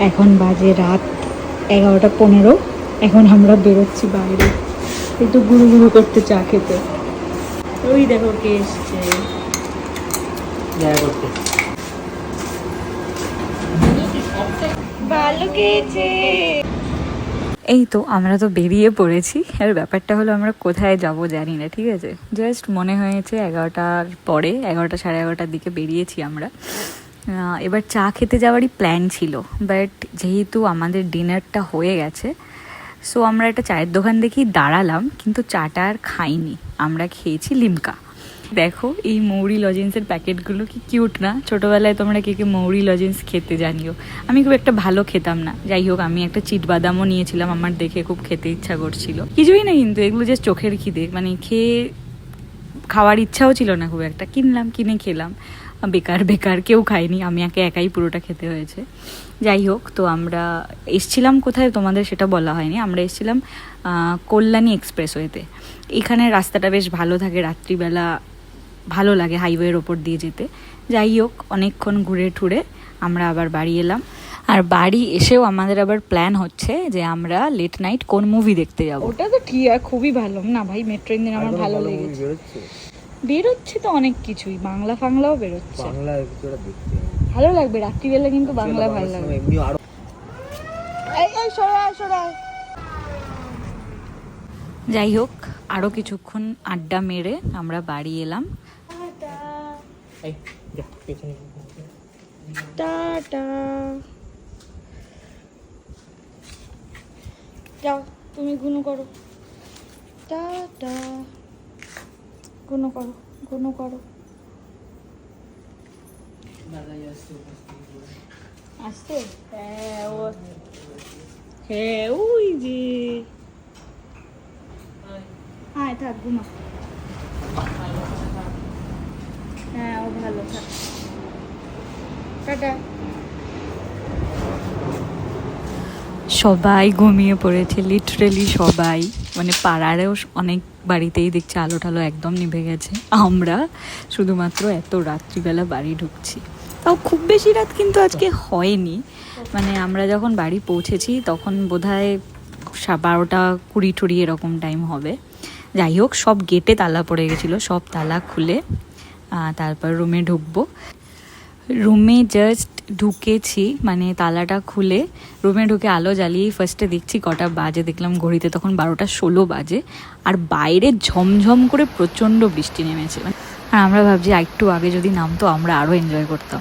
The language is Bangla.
এখন বাজে রাত 11:15। এখন আমরা বেরোচ্ছি বাইরে একটু গুরু গুরু করতে চা খেতে। ওই দেখো কে এসছে ভালো খেয়েছে। এই তো আমরা তো বেরিয়ে পড়েছি। আর ব্যাপারটা হলো আমরা কোথায় যাব জানি না, ঠিক আছে। জাস্ট মনে হয়েছে 11টার পরে, 11টা সাড়ে 11টার দিকে বেরিয়েছি আমরা। এবার চা খেতে যাওয়ারই প্ল্যান ছিল, বাট যেহেতু আমাদের ডিনারটা হয়ে গেছে, সো আমরা একটা চায়ের দোকান দেখেই দাঁড়ালাম, কিন্তু চাটা আর খাইনি। আমরা খেয়েছি লিমকা। দেখো এই মৌরি লজেন্সের প্যাকেটগুলো কি কিউট না। ছোটোবেলায় তোমরা কে কে মৌরি লজেন্স খেতে জানিও। আমি খুব একটা ভালো খেতাম না, যাই হোক আমি একটা চিটবাদামও নিয়েছিলাম, আমার দেখে খুব খেতে ইচ্ছা করছিল। কিছুই না কিন্তু, এগুলো জাস্ট চোখের খিদে, মানে খেয়ে খাওয়ার ইচ্ছাও ছিল না খুব একটা, কিনলাম, কিনে খেলাম। বেকার বেকার, কেউ খায়নি, আমি একাই পুরোটা খেতে হয়েছে। যাই হোক, তো আমরা এসছিলাম কোথায় তোমাদের সেটা বলা হয়নি। আমরা এসছিলাম কল্যাণী এক্সপ্রেসওয়েতে। এখানে রাস্তাটা বেশ ভালো থাকে, রাত্রিবেলা ভালো লাগে হাইওয়ের ওপর দিয়ে যেতে। যাই হোক, অনেকক্ষণ ঘুরে ঠুরে আমরা আবার বাড়ি এলাম। আর বাড়ি এসেও আমাদের আবার প্ল্যান হচ্ছে যে আমরা লেট নাইট কোন মুভি দেখতে যাব। ওটা তো ঠিক, আর খুবই ভালো না ভাই, মেট্রো ইঞ্জিন আমার ভালো লেগেছে। বেরোচ্ছে তো অনেক কিছুই, বাংলা ফাংলাও বেরোচ্ছে, ভালো লাগবে রাত্রিবেলা, কিন্তু বাংলা ভালো লাগবে। যাই হোক, আরো কিছুক্ষণ আড্ডা মেরে আমরা বাড়ি এলাম। টাটা। যাও তুমি গুনু করো, টাটা। গুনু করো, গুনু করো। আসছে? হ্যাঁ ও, হ্যাঁ ওই যে, হ্যাঁ থাক ঘুমা। হ্যাঁ ও ভালো থাক, টাটা। সবাই ঘুমিয়ে পড়েছে, লিটারেলি সবাই, মানে পাড়ারেও অনেক বাড়িতেই দেখছি আলো টালো একদম নিভে গেছে। আমরা শুধুমাত্র এত রাত্রিবেলা বাড়ি ঢুকছি, তাও খুব বেশি রাত কিন্তু আজকে হয়নি। মানে আমরা যখন বাড়ি পৌঁছেছি তখন বোধহয় 12:20 এরকম টাইম হবে। যাই হোক, সব গেটে তালা পড়ে গেছিলো, সব তালা খুলে তারপর রুমে ঢুকবো। রুমে জাস্ট ঢুকেছি, মানে তালাটা খুলে রুমে ঢুকে আলো জ্বালিয়েই ফার্স্টে দেখছি কটা বাজে, দেখলাম ঘড়িতে তখন 12:16 বাজে। আর বাইরে ঝমঝম করে প্রচণ্ড বৃষ্টি নেমেছে। আর আমরা ভাবছি একটু আগে যদি নামতো আমরা আরও এনজয় করতাম।